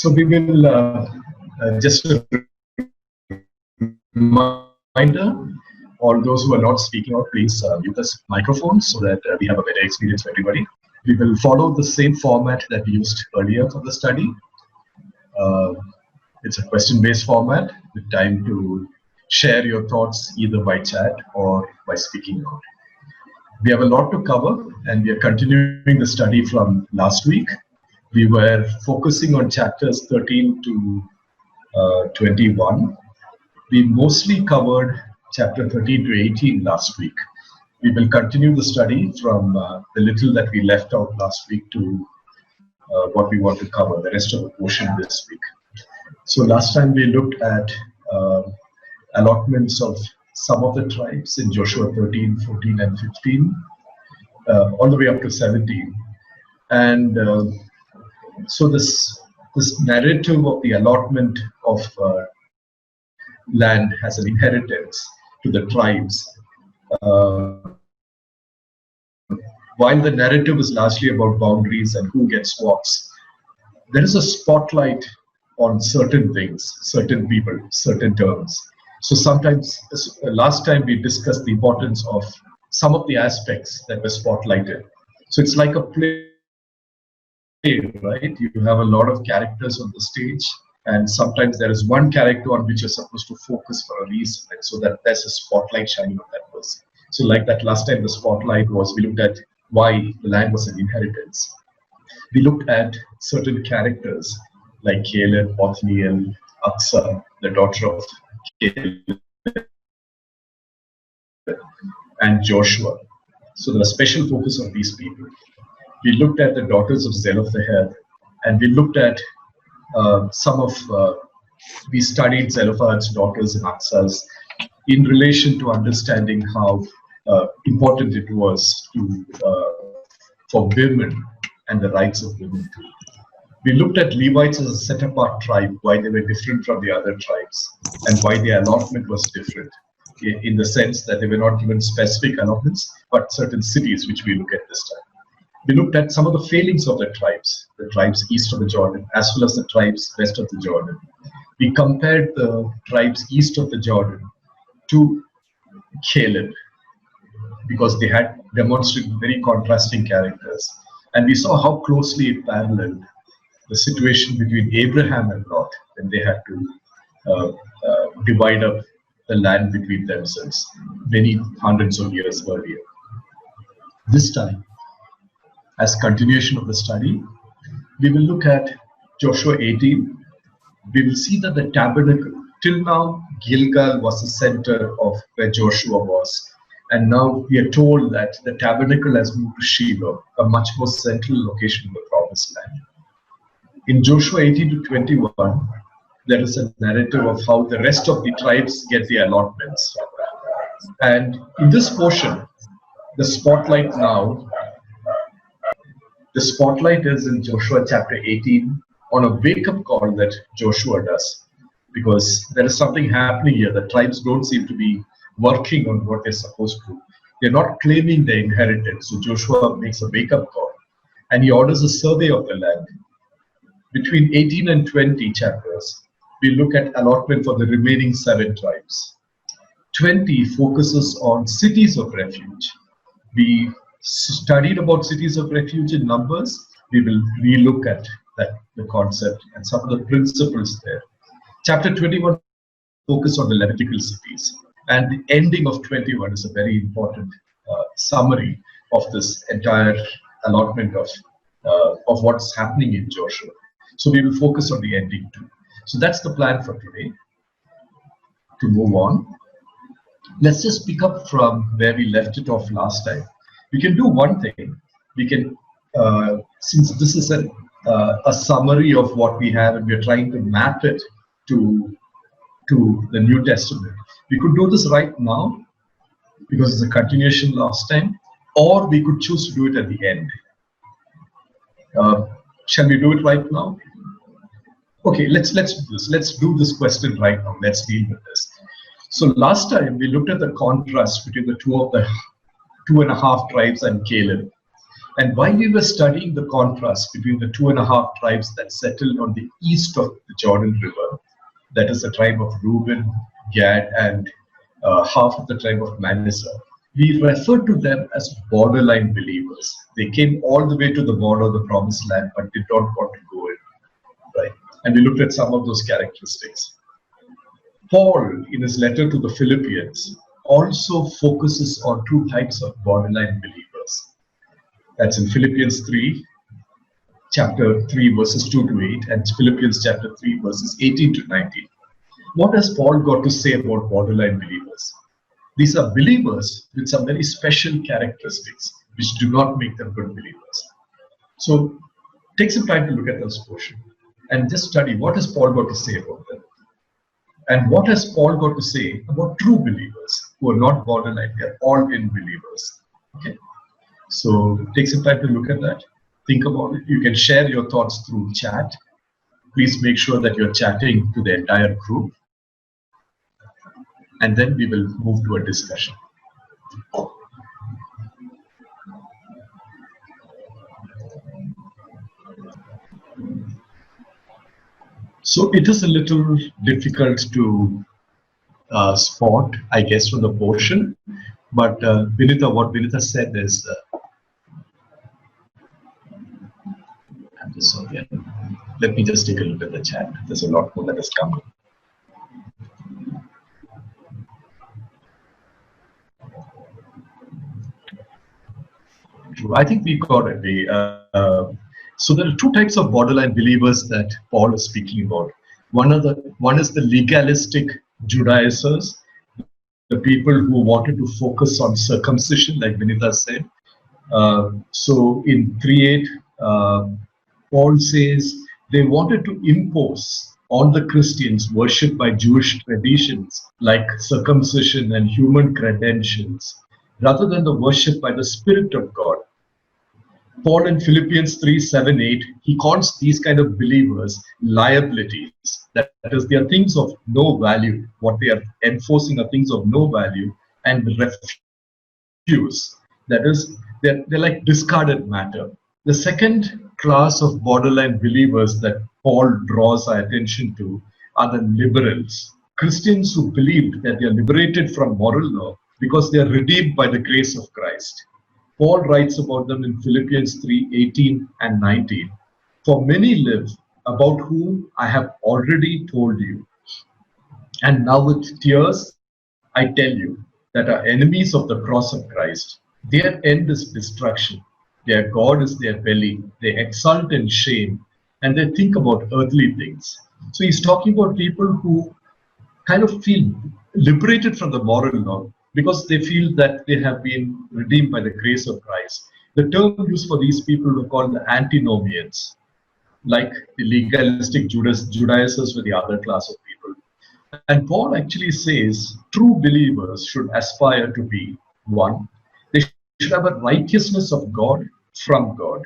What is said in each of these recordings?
So we will just a reminder, all those who are not speaking out, please mute the microphones so that we have a better experience for everybody. We will follow the same format that we used earlier for the study. It's a question-based format with time to share your thoughts either by chat or by speaking out. We have a lot to cover, and we are continuing the study from last week. We were focusing on chapters 13 to 21. We mostly covered chapter 13 to 18 last week. We will continue the study from the little that we left out last week to what we want to cover, the rest of the portion this week. So last time we looked at allotments of some of the tribes in Joshua 13, 14, and 15, all the way up to 17. And so this narrative of the allotment of land as an inheritance to the tribes, while the narrative is largely about boundaries and who gets what, there is a spotlight on certain things, certain people, certain terms. So sometimes, last time we discussed the importance of some of the aspects that were spotlighted. So it's like a play, right? You have a lot of characters on the stage, and sometimes there is one character on which you're supposed to focus for a reason, and so that there's a spotlight shining on that person. So like that last time, the spotlight was, we looked at why the land was an inheritance. We looked at certain characters like Caleb, Othniel, Aksa, the daughter of Caleb, and Joshua. So there was special focus on these people. We looked at the daughters of Zelophehad, and we looked at we studied Zelophehad's daughters and Aksa's in relation to understanding how important it was for women and the rights of women too. We looked at Levites as a set-apart tribe, why they were different from the other tribes, and why their allotment was different, in the sense that they were not given specific allotments, but certain cities, which we look at this time. We looked at some of the failings of the tribes east of the Jordan, as well as the tribes west of the Jordan. We compared the tribes east of the Jordan to Caleb, because they had demonstrated very contrasting characters. And we saw how closely it paralleled the situation between Abraham and Lot, when they had to divide up the land between themselves many hundreds of years earlier. This time, as continuation of the study, we will look at Joshua 18. We will see that the tabernacle, till now, Gilgal was the center of where Joshua was. And now we are told that the tabernacle has moved to Shiloh, a much more central location in the promised land. In Joshua 18 to 21, there is a narrative of how the rest of the tribes get the allotments. And in this portion, the spotlight is in Joshua chapter 18 on a wake-up call that Joshua does. Because there is something happening here. The tribes don't seem to be working on what they're supposed to. They're not claiming their inheritance. So Joshua makes a wake-up call, and he orders a survey of the land. Between 18 and 20 chapters, we look at allotment for the remaining 7 tribes. 20 focuses on cities of refuge. We studied about cities of refuge in Numbers. We will relook at the concept and some of the principles there. Chapter 21 focus on the Levitical cities, and the ending of 21 is a very important summary of this entire allotment of what's happening in Joshua. So we will focus on the ending too. So that's the plan for today. To move on, let's just pick up from where we left it off last time. We can do one thing. We can, since this is a summary of what we have, and we're trying to map it to the New Testament, we could do this right now because it's a continuation last time, or we could choose to do it at the end. Shall we do it right now? Okay, let's do this. Let's do this question right now. Let's deal with this. So last time we looked at the contrast between the 2.5 tribes and Caleb. And while we were studying the contrast between the 2.5 tribes that settled on the east of the Jordan River, that is the tribe of Reuben, Gad, and half of the tribe of Manasseh, we refer to them as borderline believers. They came all the way to the border of the promised land, but did not want to go in. Right? And we looked at some of those characteristics. Paul, in his letter to the Philippians, also focuses on two types of borderline believers. That's in Philippians 3, chapter 3, verses 2 to 8, and Philippians chapter 3, verses 18 to 19. What has Paul got to say about borderline believers? These are believers with some very special characteristics which do not make them good believers. So take some time to look at this portion and just study what has Paul got to say about them. And what has Paul got to say about true believers who are not borderline? They are all in believers. Okay. So take some time to look at that. Think about it. You can share your thoughts through chat. Please make sure that you're chatting to the entire group. And then we will move to a discussion. So it is a little difficult to spot, I guess, from the portion. But Vinitha, what Vinitha said is, let me just take a look at the chat. There's a lot more that has come. I think we got it. So there are two types of borderline believers that Paul is speaking about. One is the legalistic Judaizers, the people who wanted to focus on circumcision, like Vinitha said. So in 3:8, Paul says they wanted to impose on the Christians worship by Jewish traditions like circumcision and human credentials, rather than the worship by the Spirit of God. Paul in Philippians 3:7-8, he calls these kind of believers liabilities. That is, they are things of no value. What they are enforcing are things of no value and refuse. That is, they're like discarded matter. The second class of borderline believers that Paul draws our attention to are the liberals. Christians who believed that they are liberated from moral law because they are redeemed by the grace of Christ. Paul writes about them in Philippians 3:18 and 19. For many live, about whom I have already told you. And now with tears, I tell you that are enemies of the cross of Christ. Their end is destruction. Their God is their belly. They exult in shame and they think about earthly things. So he's talking about people who kind of feel liberated from the moral law because they feel that they have been redeemed by the grace of Christ. The term used for these people are called the antinomians, like the legalistic Judaizers were the other class of people. And Paul actually says true believers should aspire to be, one, they should have a righteousness of God from God.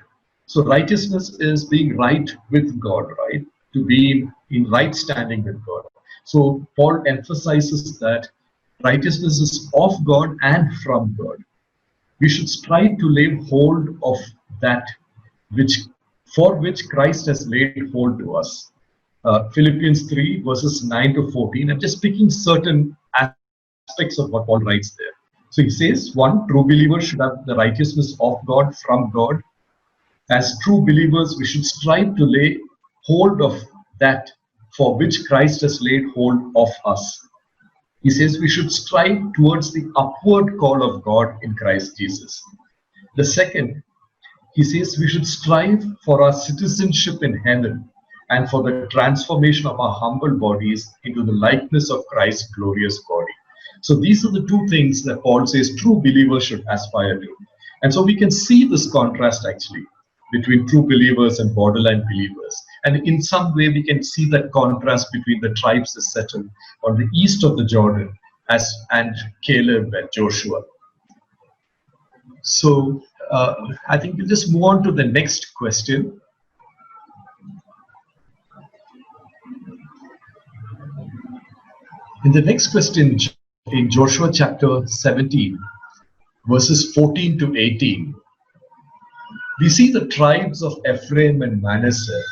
So righteousness is being right with God, right? To be in right standing with God. So Paul emphasizes that righteousness is of God and from God. We should strive to lay hold of that for which Christ has laid hold to us. Philippians 3 verses 9-14. I'm just picking certain aspects of what Paul writes there. So he says, one, true believers should have the righteousness of God from God. As true believers, we should strive to lay hold of that for which Christ has laid hold of us. He says we should strive towards the upward call of God in Christ Jesus. The second, he says we should strive for our citizenship in heaven and for the transformation of our humble bodies into the likeness of Christ's glorious body. So these are the two things that Paul says true believers should aspire to. And so we can see this contrast actually between true believers and borderline believers. And in some way we can see that contrast between the tribes that settled on the east of the Jordan and Caleb and Joshua. So I think we'll just move on to the next question. In the next question, in Joshua chapter 17, verses 14-18, we see the tribes of Ephraim and Manasseh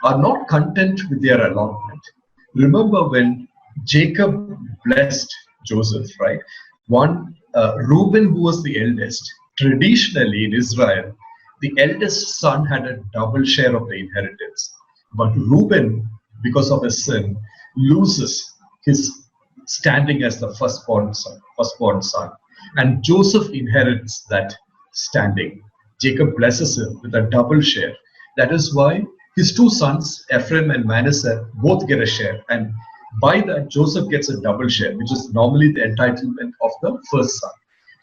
are not content with their allotment. Remember when Jacob blessed Joseph, right? Reuben, who was the eldest, traditionally in Israel, the eldest son had a double share of the inheritance. But Reuben, because of his sin, loses his standing as the firstborn son. And Joseph inherits that standing. Jacob blesses him with a double share. That is why his two sons, Ephraim and Manasseh, both get a share. And by that, Joseph gets a double share, which is normally the entitlement of the first son.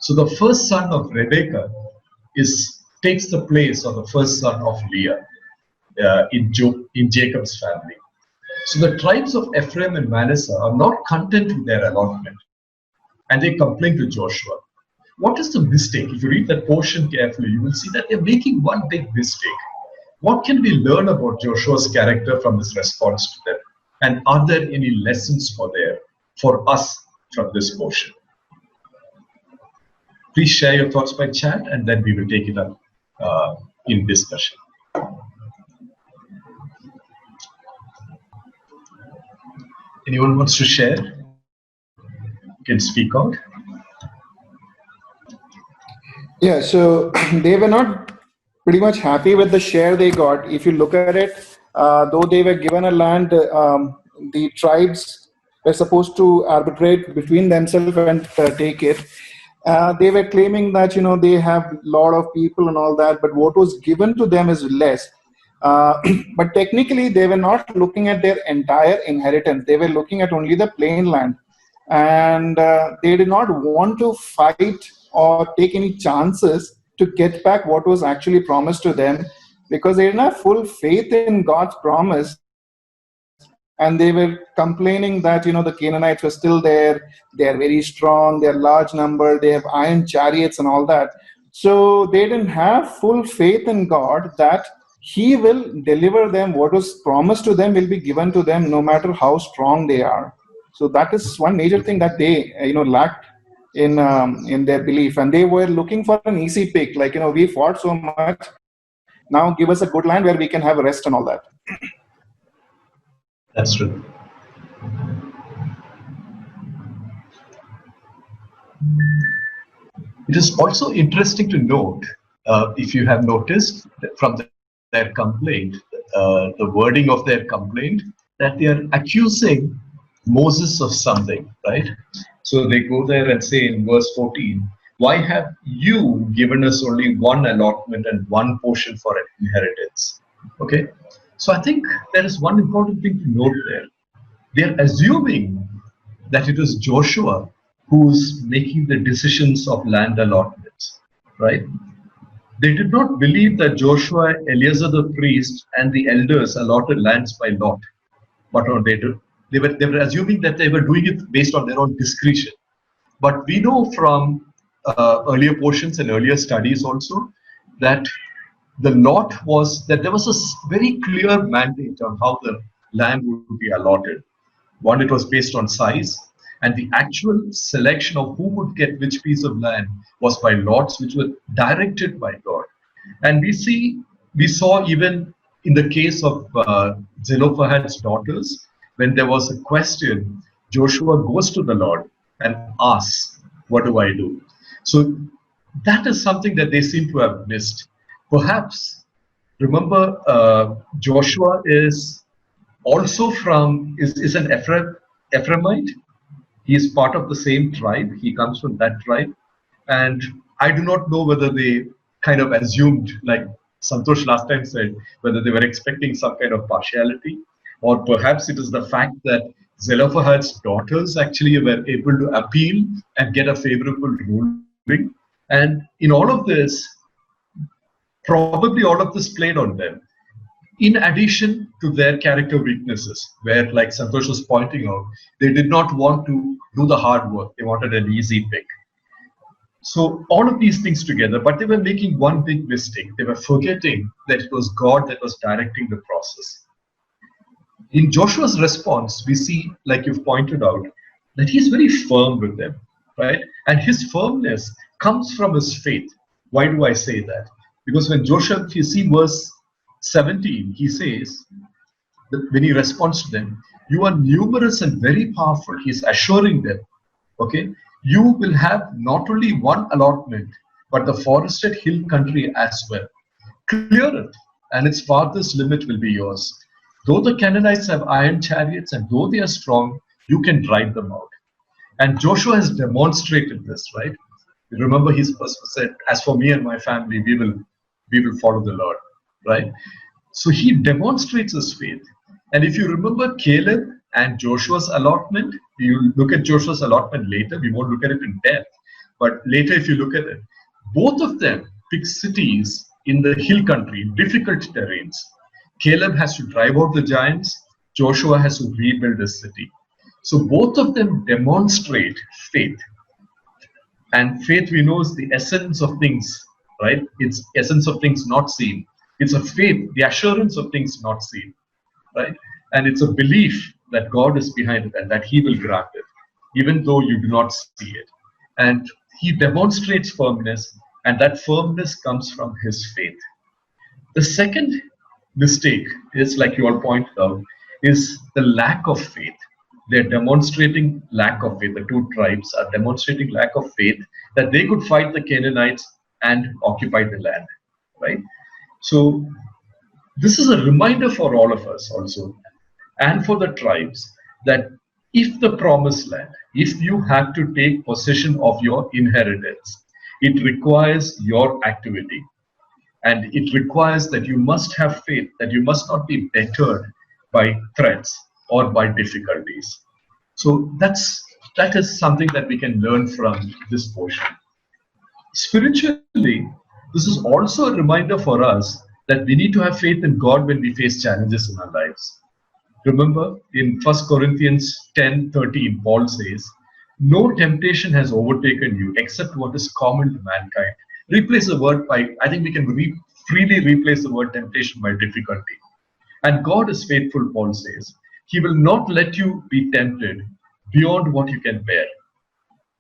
So the first son of Rebekah takes the place of the first son of Leah in Jacob's family. So the tribes of Ephraim and Manasseh are not content with their allotment, and they complain to Joshua. What is the mistake? If you read that portion carefully, you will see that they're making one big mistake. What can we learn about Joshua's character from this response to them? And are there any lessons for us from this portion? Please share your thoughts by chat, and then we will take it up in discussion. Anyone wants to share? You can speak out. Yeah, so they were not pretty much happy with the share they got. If you look at it, though they were given a land, the tribes were supposed to arbitrate between themselves and take it. They were claiming that, they have a lot of people and all that, but what was given to them is less. But technically, they were not looking at their entire inheritance. They were looking at only the plain land. And they did not want to fight or take any chances to get back what was actually promised to them, because they didn't have full faith in God's promise. And they were complaining that, the Canaanites were still there. They are very strong. They are large number. They have iron chariots and all that. So they didn't have full faith in God that He will deliver them. What was promised to them will be given to them, no matter how strong they are. So that is one major thing that they, lacked in their belief. And they were looking for an easy pick. Like, we fought so much. Now give us a good land where we can have a rest and all that. That's true. It is also interesting to note, if you have noticed from their complaint, the wording of their complaint, that they are accusing Moses of something, right? So they go there and say in verse 14, why have you given us only one allotment and one portion for an inheritance? Okay. So I think there is one important thing to note there. They're assuming that it is Joshua who's making the decisions of land allotments, right? They did not believe that Joshua, Eleazar the priest, and the elders allotted lands by lot, but they were assuming that they were doing it based on their own discretion. But we know from earlier portions and earlier studies also that the lot was that there was a very clear mandate on how the land would be allotted. One, it was based on size, and the actual selection of who would get which piece of land was by lots, which were directed by God. And we saw even in the case of Zelophehad's daughters, when there was a question, Joshua goes to the Lord and asks, what do I do? So that is something that they seem to have missed. Perhaps, remember, Joshua is also is an Ephraimite. He is part of the same tribe. He comes from that tribe. And I do not know whether they kind of assumed, like Santosh last time said, whether they were expecting some kind of partiality, or perhaps it is the fact that Zelophehad's daughters actually were able to appeal and get a favorable ruling. And in all of this, probably all of this played on them, in addition to their character weaknesses, where, like Santosh was pointing out, they did not want to do the hard work. They wanted an easy pick. So all of these things together, but they were making one big mistake. They were forgetting that it was God that was directing the process. In Joshua's response, we see, like you've pointed out, that he's very firm with them, right? And his firmness comes from his faith. Why do I say that? Because when Joshua, if you see verse 17, he says, when he responds to them, you are numerous and very powerful. He's assuring them, okay, you will have not only one allotment, but the forested hill country as well. Clear it, and its farthest limit will be yours. Though the Canaanites have iron chariots, and though they are strong, you can drive them out. And Joshua has demonstrated this, right? Remember, he said, as for me and my family, we will follow the Lord, right? So he demonstrates his faith. And if you remember Caleb and Joshua's allotment, you look at Joshua's allotment later, we won't look at it in depth, but later if you look at it, both of them pick cities in the hill country, difficult terrains. Caleb has to drive out the giants, Joshua has to rebuild the city. So both of them demonstrate faith. And faith, we know, is the essence of things, right? It's essence of things not seen. It's a faith, the assurance of things not seen, right? And it's a belief that God is behind it and that He will grant it, even though you do not see it. And He demonstrates firmness, and that firmness comes from His faith. The second mistake is, like you all pointed out, is the lack of faith. They're demonstrating lack of faith. The two tribes are demonstrating lack of faith that they could fight the Canaanites and occupy the land, right? So this is a reminder for all of us also, and for the tribes, that if the promised land, if you have to take possession of your inheritance, it requires your activity. And it requires that you must have faith, that you must not be deterred by threats or by difficulties. So that is something that we can learn from this portion. Spiritually, this is also a reminder for us that we need to have faith in God when we face challenges in our lives. Remember, in 1 Corinthians 10:13, Paul says, no temptation has overtaken you except what is common to mankind. Replace the word by, I think we can freely replace the word temptation by difficulty. And God is faithful, Paul says. He will not let you be tempted beyond what you can bear.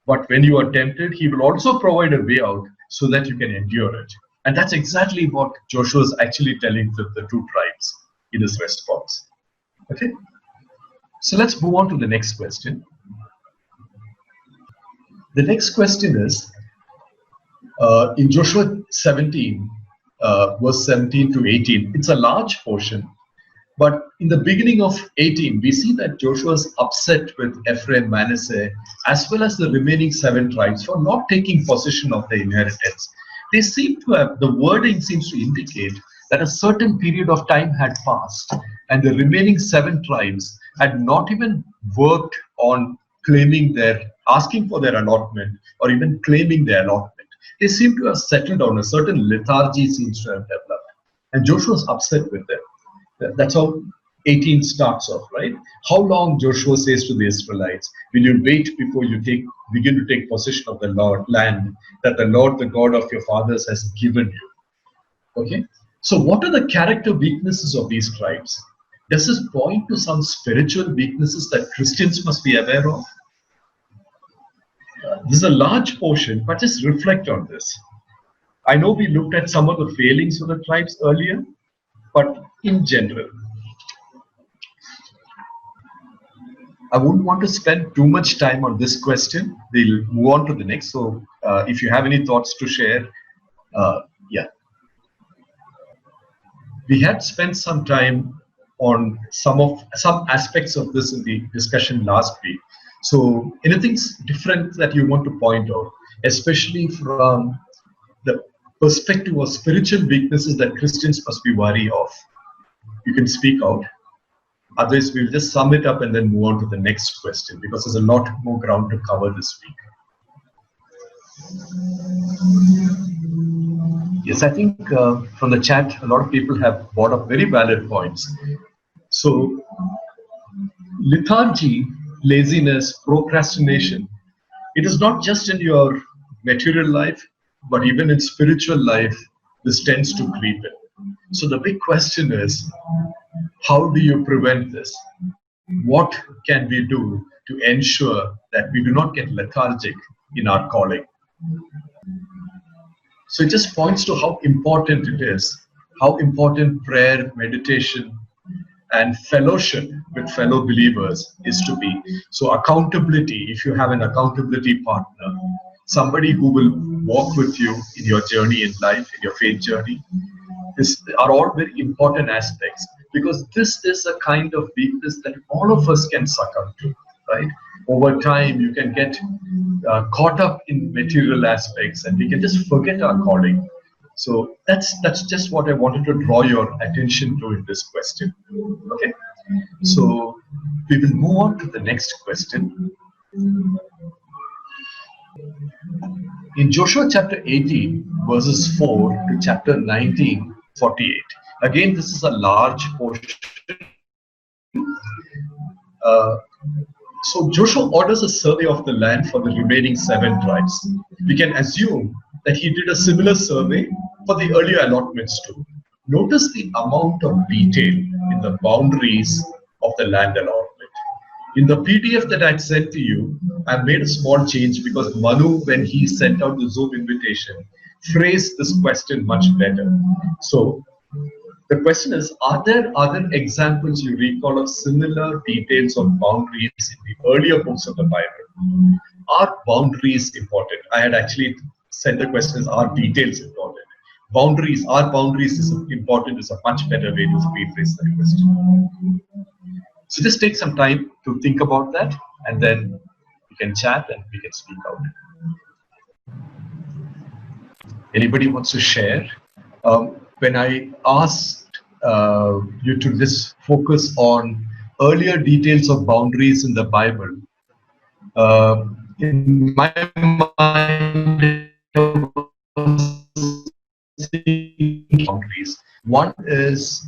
But when you are tempted, He will also provide a way out so that you can endure it. And that's exactly what Joshua is actually telling the two tribes in his response. Okay? So let's move on to the next question. The next question is, in Joshua 17, verse 17 to 18, it's a large portion. But in the beginning of 18, we see that Joshua is upset with Ephraim, Manasseh, as well as the remaining 7 tribes for not taking possession of the inheritance. They seem to have, the wording seems to indicate that a certain period of time had passed and the remaining 7 tribes had not even worked on asking for their allotment or even claiming their allotment. They seem to have settled on a certain lethargy seems to have developed. And Joshua is upset with them. That's how 18 starts off, right? How long, Joshua says to the Israelites, will you wait before you begin to take possession of the land that the Lord, the God of your fathers, has given you? Okay? So what are the character weaknesses of these tribes? Does this point to some spiritual weaknesses that Christians must be aware of? This is a large portion, but just reflect on this. I know we looked at some of the failings of the tribes earlier, but in general, I wouldn't want to spend too much time on this question. We'll move on to the next. So if you have any thoughts to share, yeah. We had spent some time on some aspects of this in the discussion last week. So anything's different that you want to point out, especially from the perspective of spiritual weaknesses that Christians must be wary of? You can speak out. Otherwise, we'll just sum it up and then move on to the next question, because there's a lot more ground to cover this week. Yes, I think from the chat, a lot of people have brought up very valid points. So, lethargy, laziness, procrastination, it is not just in your material life, but even in spiritual life, this tends to creep in. So the big question is, how do you prevent this? What can we do to ensure that we do not get lethargic in our calling? So it just points to how important it is, how important prayer, meditation, and fellowship with fellow believers is to be. So accountability, if you have an accountability partner, somebody who will walk with you in your journey in life, in your faith journey, this are all very important aspects, because this is a kind of weakness that all of us can succumb to, right? Over time, you can get caught up in material aspects, and we can just forget our calling. So that's just what I wanted to draw your attention to in this question. Okay, so we will move on to the next question. In Joshua chapter 18, verses 4 to chapter 19, 48. Again, this is a large portion. So Joshua orders a survey of the land for the remaining 7 tribes. We can assume that he did a similar survey for the earlier allotments too. Notice the amount of detail in the boundaries of the land allotment. In the PDF that I sent to you, I made a small change because Manu, when he sent out the Zoom invitation, phrased this question much better. So the question is, are there other examples you recall of similar details of boundaries in the earlier books of the Bible? Are boundaries important? I had actually sent the question as, are details important? Boundaries, are boundaries is important is a much better way to rephrase that question. So just take some time to think about that, and then we can chat and we can speak out. Anybody wants to share? When I asked you to just focus on earlier details of boundaries in the Bible, in my mind, boundaries. One is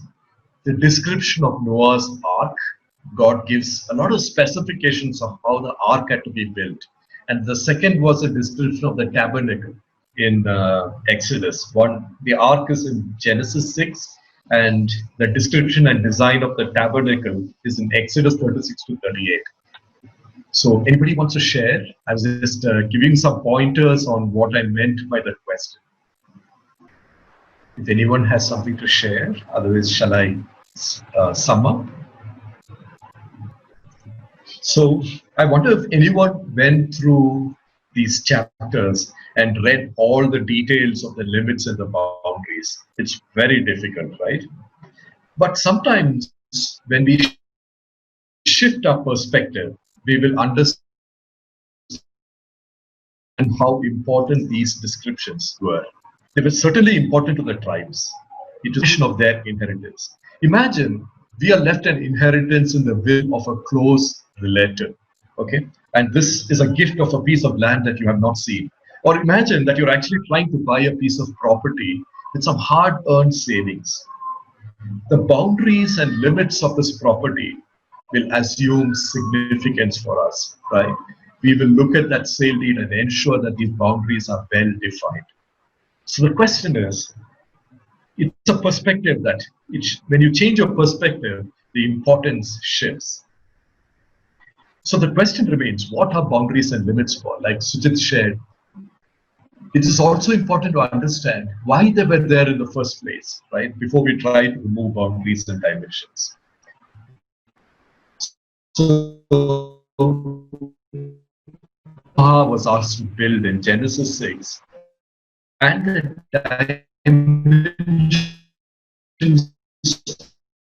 the description of Noah's Ark. God gives a lot of specifications of how the ark had to be built. And the second was a description of the tabernacle in Exodus. The ark is in Genesis 6, and the description and design of the tabernacle is in Exodus 36 to 38. So anybody wants to share? I was just giving some pointers on what I meant by that question. If anyone has something to share, otherwise shall I sum up? So I wonder if anyone went through these chapters and read all the details of the limits and the boundaries. It's very difficult, right? But sometimes when we shift our perspective, we will understand how important these descriptions were. They were certainly important to the tribes. It was of their inheritance. Imagine we are left an inheritance in the will of a close relative, okay? And this is a gift of a piece of land that you have not seen. Or imagine that you're actually trying to buy a piece of property with some hard-earned savings. The boundaries and limits of this property will assume significance for us, right? We will look at that sale deed and ensure that these boundaries are well defined. So the question is, it's a perspective that when you change your perspective, the importance shifts. So the question remains, what are boundaries and limits for? Like Sujit shared, it is also important to understand why they were there in the first place, right? Before we try to remove boundaries and dimensions. So Noah was asked to build in Genesis 6, and the dimensions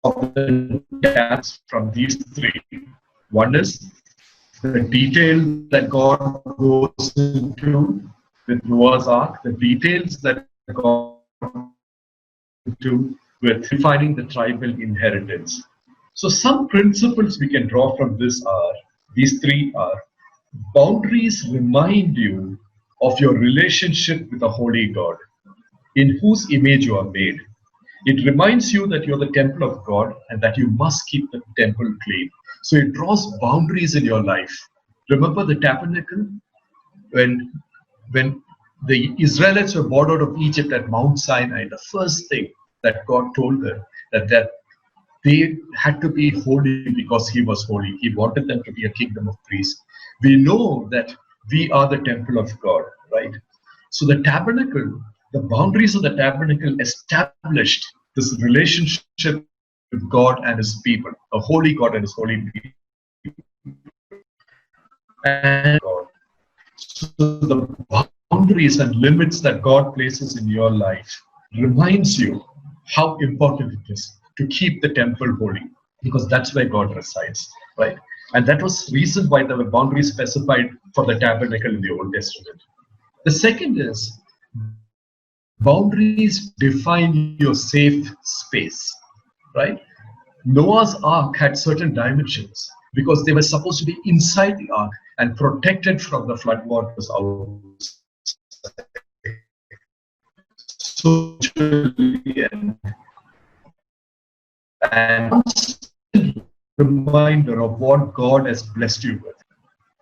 of the gaps from these 3. One is the detail that God goes into with Noah's Ark, the details that God goes into with defining the tribal inheritance. So some principles we can draw from this are, these 3 are, boundaries remind you of your relationship with the holy God, in whose image you are made. It reminds you that you're the temple of God and that you must keep the temple clean. So it draws boundaries in your life. Remember the tabernacle? When the Israelites were brought out of Egypt at Mount Sinai, the first thing that God told them that they had to be holy because He was holy. He wanted them to be a kingdom of priests. We know that we are the temple of God, right? So the tabernacle The boundaries of the tabernacle established this relationship with God and his people, a holy God and his holy people. And God. So the boundaries and limits that God places in your life reminds you how important it is to keep the temple holy, because that's where God resides, right? And that was reason why there were boundaries specified for the tabernacle in the Old Testament. The second is boundaries define your safe space, right? Noah's ark had certain dimensions because they were supposed to be inside the ark and protected from the floodwaters outside. Socially and reminder of what God has blessed you with,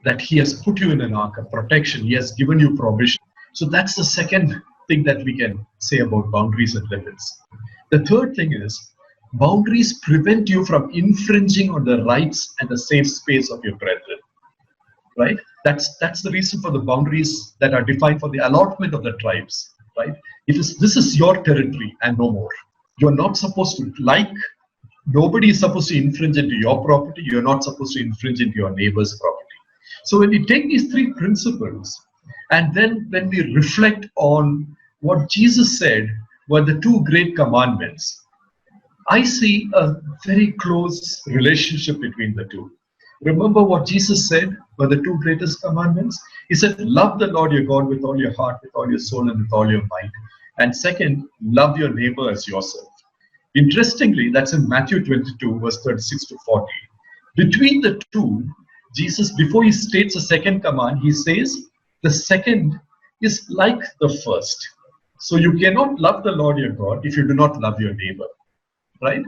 that he has put you in an ark of protection, he has given you provision. So that's the second thing that we can say about boundaries and limits. The third thing is boundaries prevent you from infringing on the rights and the safe space of your brethren, right? That's the reason for the boundaries that are defined for the allotment of the tribes, right? This is your territory and no more. You're not supposed to, like, nobody is supposed to infringe into your property. You're not supposed to infringe into your neighbor's property. So when we take these three principles, and then when we reflect on what Jesus said were the two great commandments, I see a very close relationship between the two. Remember what Jesus said were the two greatest commandments? He said, love the Lord your God with all your heart, with all your soul, and with all your mind. And second, love your neighbor as yourself. Interestingly, that's in Matthew 22, verse 36 to 40. Between the two, Jesus, before he states the second command, he says, the second is like the first. So you cannot love the Lord your God if you do not love your neighbor, right?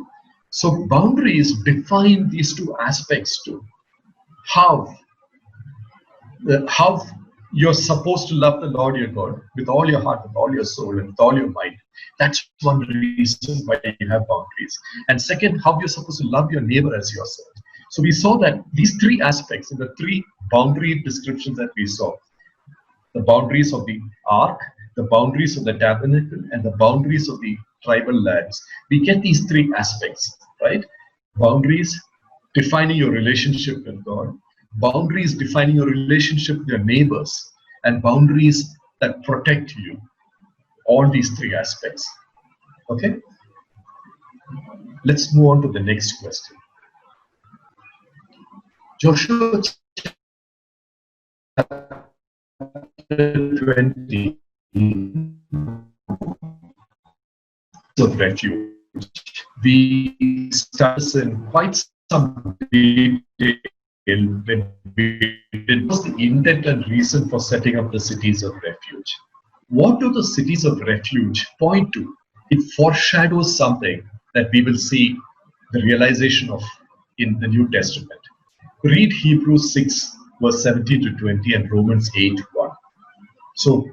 So boundaries define these two aspects too. How you're supposed to love the Lord your God with all your heart, with all your soul, and with all your mind. That's one reason why you have boundaries. And second, how you're supposed to love your neighbor as yourself. So we saw that these three aspects in the three boundary descriptions that we saw, the boundaries of the ark, the boundaries of the tabernacle, and the boundaries of the tribal lands, we get these three aspects, right? Boundaries defining your relationship with God, boundaries defining your relationship with your neighbors, and boundaries that protect you. All these three aspects. Okay? Let's move on to the next question. Joshua chapter 20 of refuge. We start in quite some detail when we discuss the intent and reason for setting up the cities of refuge. What do the cities of refuge point to? It foreshadows something that we will see the realization of in the New Testament. Read Hebrews 6, verse 17 to 20 and Romans 8, 1. So,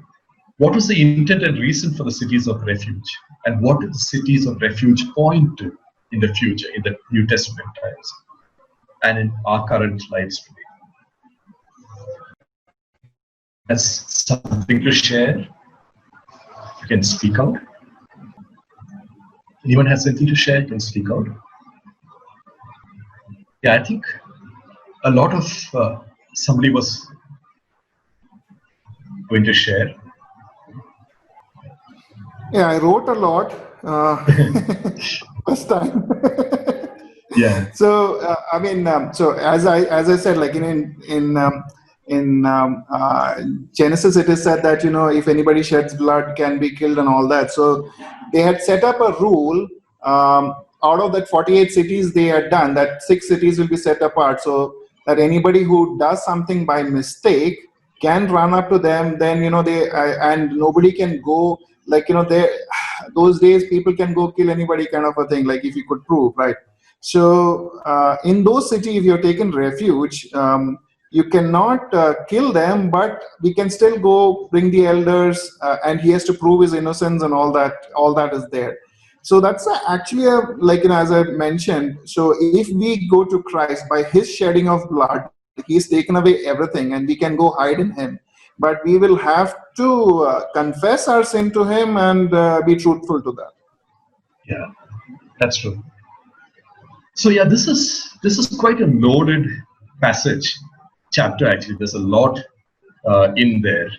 what was the intent and reason for the cities of refuge? And what do the cities of refuge point to in the future, in the New Testament times, and in our current lives today? Has something to share? You can speak out. Anyone has anything to share? You can speak out. Yeah, I think a lot of somebody was going to share. Yeah, I wrote a lot first time. Yeah. So I mean, so as I said, like in Genesis, it is said that if anybody sheds blood, can be killed and all that. So they had set up a rule. Out of that 48 cities they had done, that 6 cities will be set apart, so that anybody who does something by mistake can run up to them. Then they and nobody can go, like those days people can go kill anybody, kind of a thing, like if you could prove, right? So in those cities, if you're taken refuge, you cannot kill them, but we can still go bring the elders, and he has to prove his innocence and all that is there. So that's actually as I mentioned, so if we go to Christ, by his shedding of blood, he's taken away everything and we can go hide in him. But we will have to confess our sin to Him and be truthful to that. Yeah, that's true. So yeah, this is quite a loaded passage, chapter actually. There's a lot in there.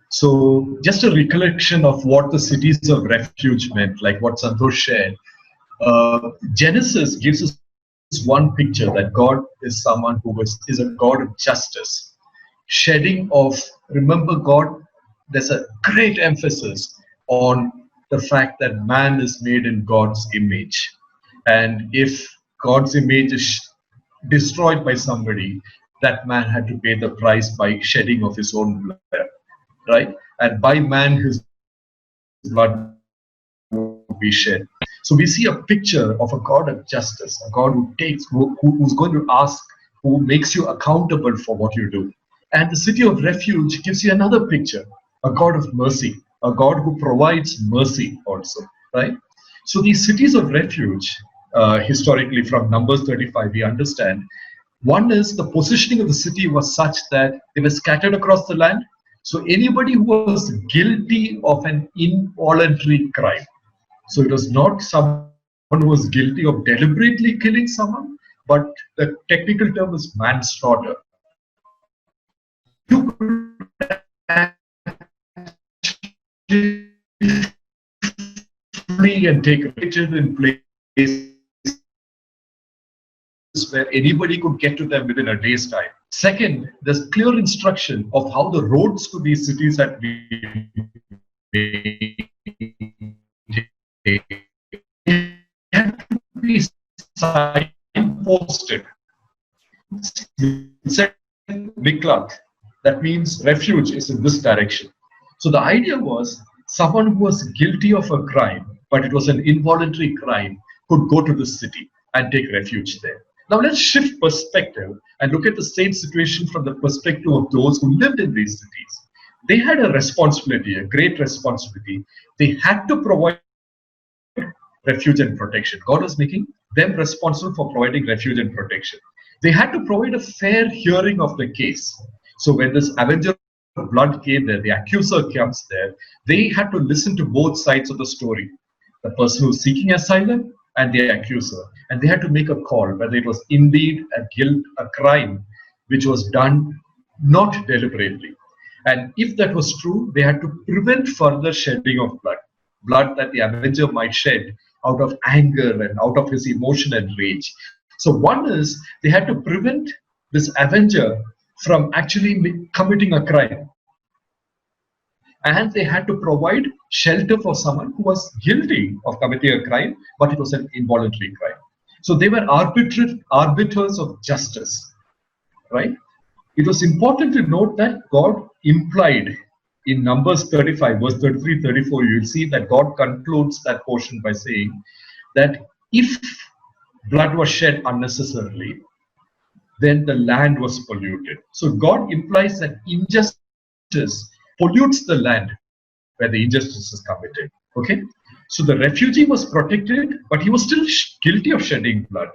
So just a recollection of what the cities of refuge meant, like what Santosh shared. Genesis gives us one picture that God is someone who is a God of justice. Shedding of, remember God, there's a great emphasis on the fact that man is made in God's image. And if God's image is destroyed by somebody, that man had to pay the price by shedding of his own blood, right? And by man, his blood would be shed. So we see a picture of a God of justice, a God who takes, who's going to ask, who makes you accountable for what you do. And the city of refuge gives you another picture, a God of mercy, a God who provides mercy also, right? So these cities of refuge, historically from Numbers 35, we understand, one is the positioning of the city was such that they were scattered across the land. So anybody who was guilty of an involuntary crime, so it was not someone who was guilty of deliberately killing someone, but the technical term is manslaughter. You could flee and take refuge in places where anybody could get to them within a day's time. Second, there's clear instruction of how the roads to these cities had to be signposted. It said Miklat, that means refuge is in this direction. So the idea was someone who was guilty of a crime, but it was an involuntary crime, could go to this city and take refuge there. Now let's shift perspective and look at the same situation from the perspective of those who lived in these cities. They had a responsibility, a great responsibility. They had to provide refuge and protection. God was making them responsible for providing refuge and protection. They had to provide a fair hearing of the case. So when this avenger of blood came there, the accuser comes there, they had to listen to both sides of the story. The person who's seeking asylum and the accuser. And they had to make a call whether it was indeed a crime which was done not deliberately. And if that was true, they had to prevent further shedding of blood that the avenger might shed out of anger and out of his emotion and rage. So one is they had to prevent this avenger from actually committing a crime. And they had to provide shelter for someone who was guilty of committing a crime, but it was an involuntary crime. So they were arbiters of justice, right? It was important to note that God implied in Numbers 35, verse 33, 34, you will see that God concludes that portion by saying that if blood was shed unnecessarily, then the land was polluted. So God implies that injustice pollutes the land where the injustice is committed. Okay? So the refugee was protected, but he was still guilty of shedding blood.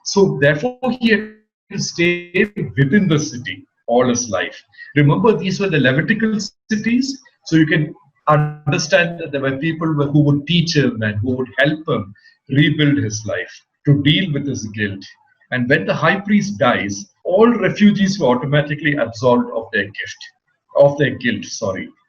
So therefore, he had to stay within the city all his life. Remember, these were the Levitical cities, so you can understand that there were people who would teach him and who would help him rebuild his life, to deal with his guilt. And when the high priest dies, all refugees were automatically absolved of their guilt,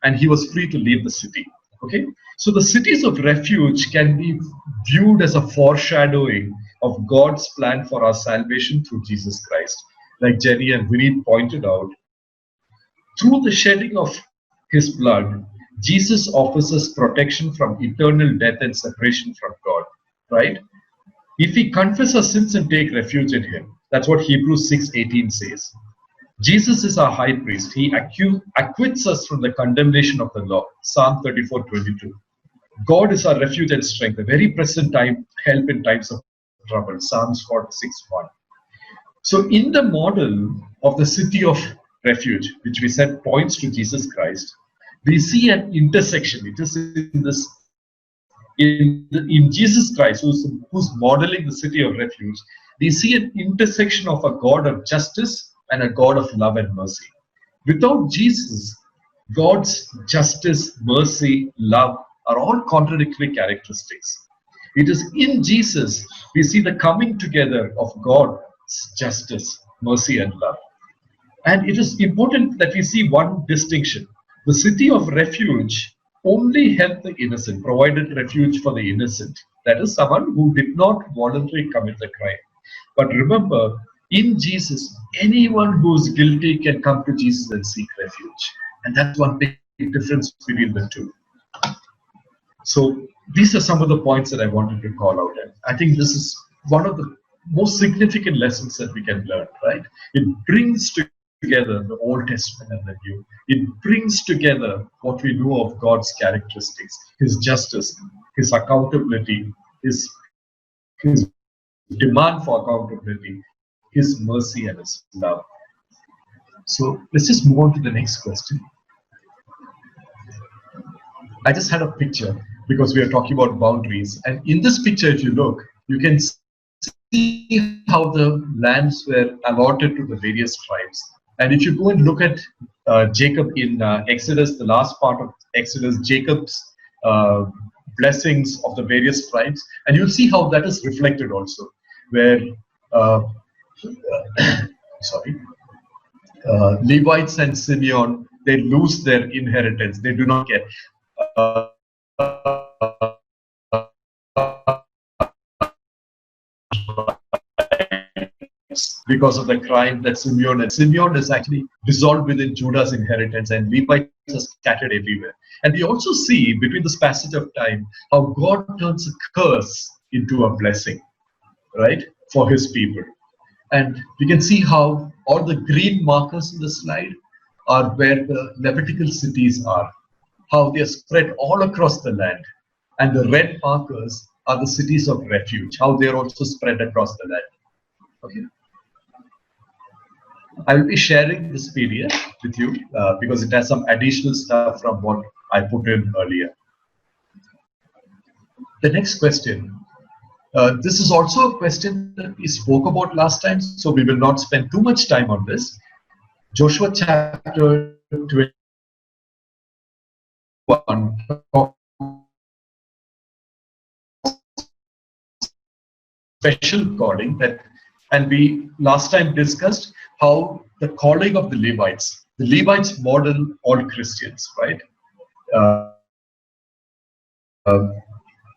and he was free to leave the city. Okay, so the cities of refuge can be viewed as a foreshadowing of God's plan for our salvation through Jesus Christ. Like Jenny and Vineet pointed out, through the shedding of his blood, Jesus offers us protection from eternal death and separation from God, right? If we confess our sins and take refuge in him, that's what Hebrews 6:18 says. Jesus is our high priest. He acquits us from the condemnation of the law. Psalm 34:22. God is our refuge and strength, a very present time help in times of trouble. Psalms 46:1. So in the model of the city of refuge, which we said points to Jesus Christ, we see an intersection. It is in Jesus Christ, who's modeling the city of refuge, we see an intersection of a God of justice and a God of love and mercy. Without Jesus, God's justice, mercy, love are all contradictory characteristics. It is in Jesus we see the coming together of God's justice, mercy, and love. And it is important that we see one distinction. The city of refuge only helped the innocent, provided refuge for the innocent. That is someone who did not voluntarily commit the crime. But remember, in Jesus, anyone who is guilty can come to Jesus and seek refuge. And that's one big difference between the two. So these are some of the points that I wanted to call out. And I think this is one of the most significant lessons that we can learn, right? It brings together the Old Testament and the New. It brings together what we know of God's characteristics, His justice, His accountability, His demand for accountability, His mercy, and His love. So let's just move on to the next question. I just had a picture because we are talking about boundaries. And in this picture, if you look, you can see how the lands were allotted to the various tribes. And if you go and look at Jacob in Exodus, the last part of Exodus, Jacob's blessings of the various tribes, and you'll see how that is reflected also, where Levites and Simeon, they lose their inheritance. They do not get because of the crime that Simeon, and Simeon is actually dissolved within Judah's inheritance, and Levites are scattered everywhere. And we also see between this passage of time how God turns a curse into a blessing, right, for His people. And we can see how all the green markers in the slide are where the Levitical cities are, how they are spread all across the land. And the red markers are the cities of refuge, how they are also spread across the land. Okay. I will be sharing this PDF with you because it has some additional stuff from what I put in earlier. The next question. This is also a question that we spoke about last time, so we will not spend too much time on this. Joshua chapter 21. Special calling that, and we last time discussed how the calling of the Levites model all Christians, right?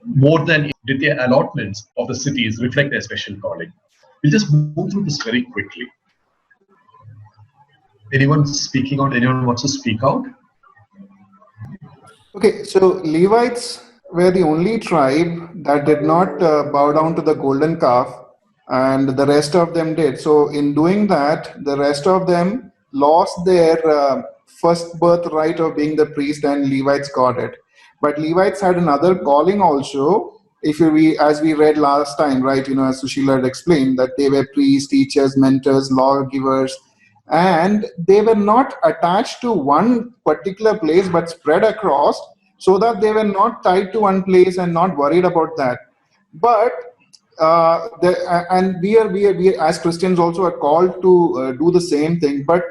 More than did their allotments of the cities reflect their special calling. We'll just move through this very quickly. Anyone speaking out? Anyone wants to speak out? Okay, so Levites were the only tribe that did not bow down to the golden calf, and the rest of them did. So in doing that, the rest of them lost their first birthright of being the priest, and Levites got it. But Levites had another calling also. If we, as we read last time, right? As Sushila had explained, that they were priests, teachers, mentors, lawgivers, and they were not attached to one particular place, but spread across, so that they were not tied to one place and not worried about that. But and we as Christians also are called to do the same thing. But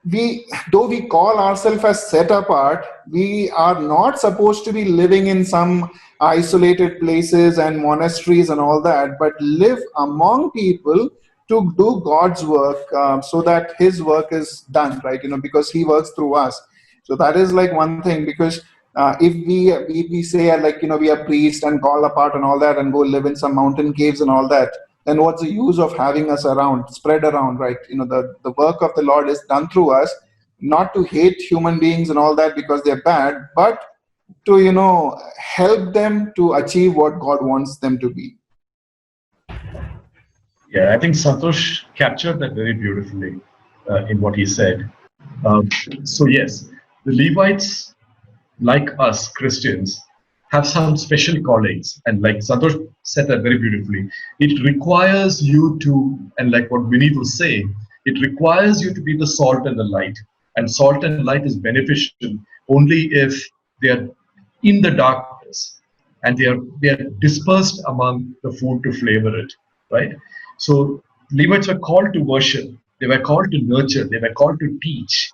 though we call ourselves as set apart, we are not supposed to be living in some isolated places and monasteries and all that, but live among people to do God's work, so that His work is done, right? Because He works through us. So that is like one thing. Because if we say we are priests and call apart and all that, and go live in some mountain caves and all that, then what's the use of having us around, spread around, right? The work of the Lord is done through us, not to hate human beings and all that because they're bad, but to help them to achieve what God wants them to be. Yeah, I think Santosh captured that very beautifully in what he said. So yes, the Levites, like us Christians, have some special callings, and like Santosh said that very beautifully, it requires you to, and like what Vineet was saying, it requires you to be the salt and the light. And salt and light is beneficial only if they are in the darkness and they are dispersed among the food to flavor it, right? So Levites were called to worship, they were called to nurture, they were called to teach,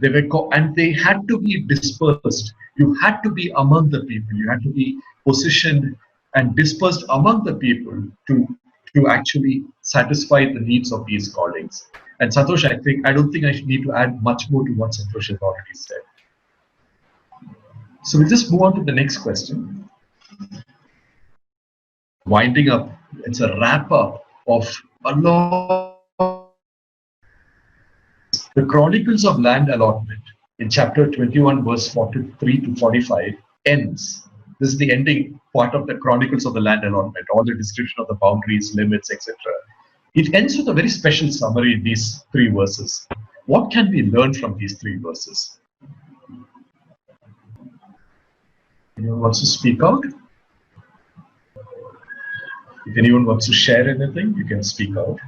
They were and they had to be dispersed. You had to be among the people. You had to be positioned and dispersed among the people to actually satisfy the needs of these callings. And Santosh, I don't think I need to add much more to what Santosh has already said. So we'll just move on to the next question. Winding up, it's a wrap up of a lot. The Chronicles of Land Allotment in chapter 21, verse 43 to 45 ends. This is the ending part of the Chronicles of the Land Allotment, all the description of the boundaries, limits, etc. It ends with a very special summary in these 3 verses. What can we learn from these 3 verses? Anyone wants to speak out? If anyone wants to share anything, you can speak out.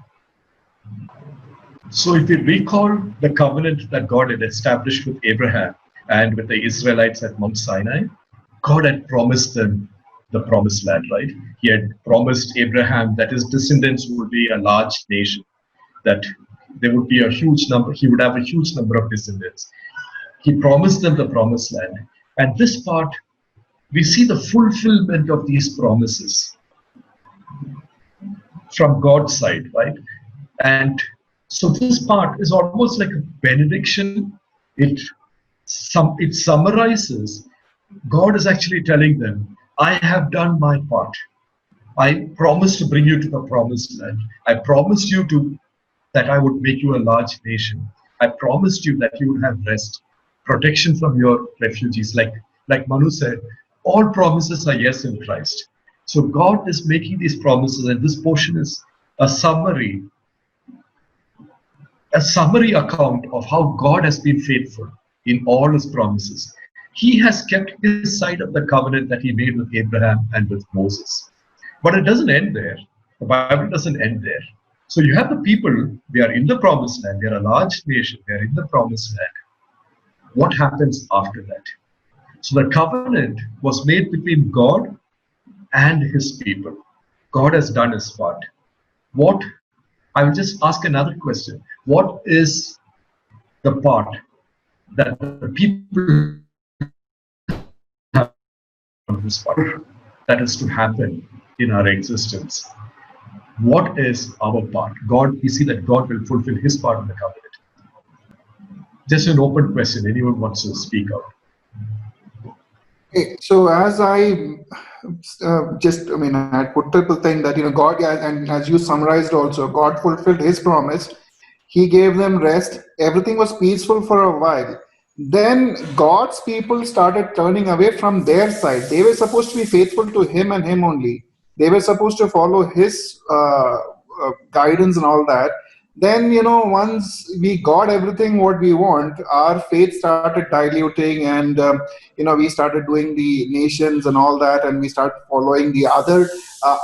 So if we recall the covenant that God had established with Abraham and with the Israelites at Mount Sinai, God had promised them the promised land, right? He had promised Abraham that his descendants would be a large nation, that there would be a huge number, he would have a huge number of descendants. He promised them the promised land. And this part, we see the fulfillment of these promises from God's side, right? And so this part is almost like a benediction. It summarizes. God is actually telling them, I have done my part. I promised to bring you to the promised land. I promised you that I would make you a large nation. I promised you that you would have rest, protection from your refugees. Like Manu said, all promises are yes in Christ. So God is making these promises, and this portion is a summary account of how God has been faithful in all his promises. He has kept his side of the covenant that he made with Abraham and with Moses. But it doesn't end there. The Bible doesn't end there. So you have the people, they are in the promised land, they are a large nation, they are in the promised land. What happens after that? So the covenant was made between God and his people. God has done his part. I will just ask another question. What is the part that the people have on this part that is to happen in our existence? What is our part? We see that God will fulfill his part of the covenant. Just an open question. Anyone wants to speak out? Okay, so as I I put triple thing that, God, and as you summarized also, God fulfilled his promise. He gave them rest. Everything was peaceful for a while. Then God's people started turning away from their side. They were supposed to be faithful to him and him only. They were supposed to follow his guidance and all that. Then, once we got everything what we want, our faith started diluting, and we started doing the nations and all that, and we started following the other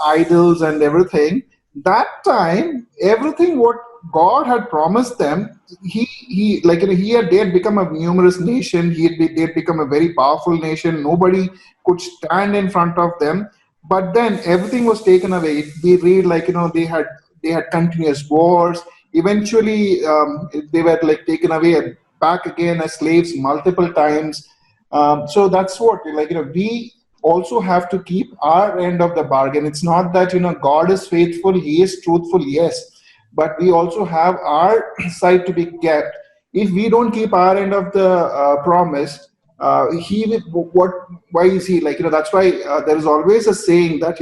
idols and everything. That time, everything what God had promised them, he had become a numerous nation. They had become a very powerful nation. Nobody could stand in front of them. But then everything was taken away. We read they had continuous wars. Eventually, they were taken away back again as slaves multiple times. So that's what we also have to keep our end of the bargain. It's not that God is faithful, he is truthful, yes, but we also have our side to be kept. If we don't keep our end of the promise, why is he that's why there is always a saying that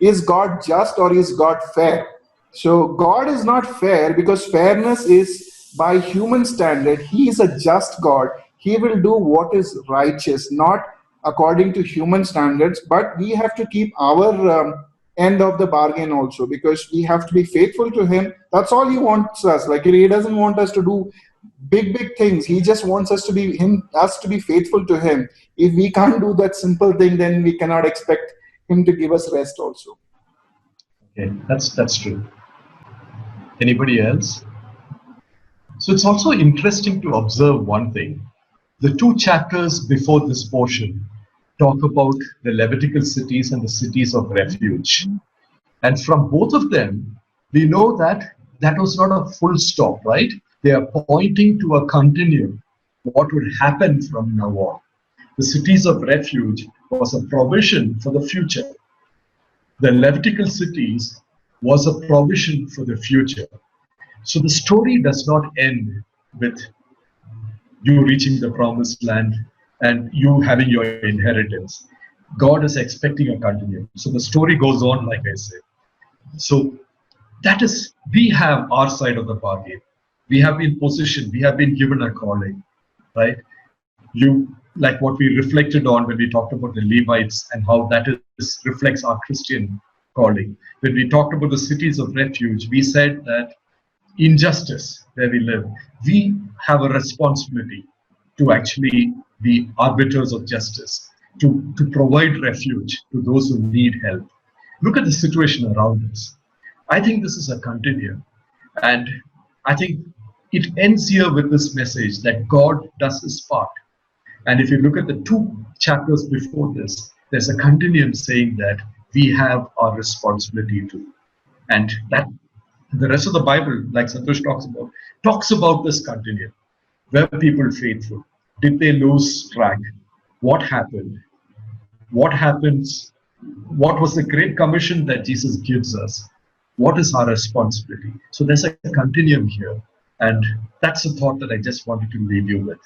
is God just or is God fair? So God is not fair, because fairness is by human standard. He is a just God. He will do what is righteous, not according to human standards. But we have to keep our end of the bargain also, because we have to be faithful to him. That's all he wants us. He doesn't want us to do big things. He just wants us to be faithful to him. If we can't do that simple thing, then we cannot expect him to give us rest also. Okay, that's true. Anybody else? So it's also interesting to observe one thing. The 2 chapters before this portion talk about the Levitical cities and the cities of refuge. And from both of them, we know that was not a full stop, right? They are pointing to a continuum. what would happen from now on. The cities of refuge was a provision for the future. The Levitical cities was a provision for the future. So the story does not end with you reaching the promised land and you having your inheritance. God is expecting a continue. So the story goes on, like I said. So that is, we have our side of the bargain. We have been positioned, we have been given a calling, right? Like what we reflected on when we talked about the Levites and how that reflects our Christian calling. When we talked about the cities of refuge, we said that injustice where we live, we have a responsibility to actually be arbiters of justice, to provide refuge to those who need help. Look at the situation around us. I think this is a continuum. And I think it ends here with this message that God does his part. And if you look at the 2 chapters before this, there's a continuum saying that we have our responsibility too. And that the rest of the Bible, like Santosh talks about this continuum. Were people faithful? Did they lose track? What happened? What happens? What was the great commission that Jesus gives us? What is our responsibility? So there's a continuum here. And that's a thought that I just wanted to leave you with.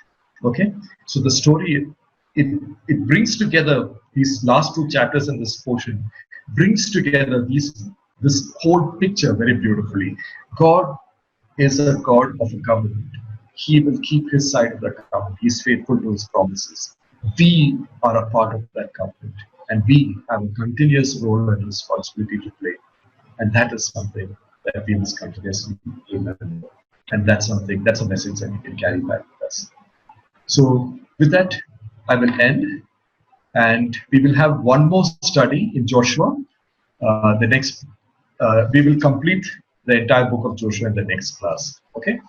Okay? So the story, it brings together these last 2 chapters in this portion, brings together this whole picture very beautifully. God is a God of a covenant. He will keep his side of the covenant. He's faithful to his promises. We are a part of that covenant. And we have a continuous role and responsibility to play. And that is something that we must continuously remember. And that's a message that we can carry back with us. So with that, I will end. And we will have one more study in Joshua. We will complete the entire book of Joshua in the next class. Okay?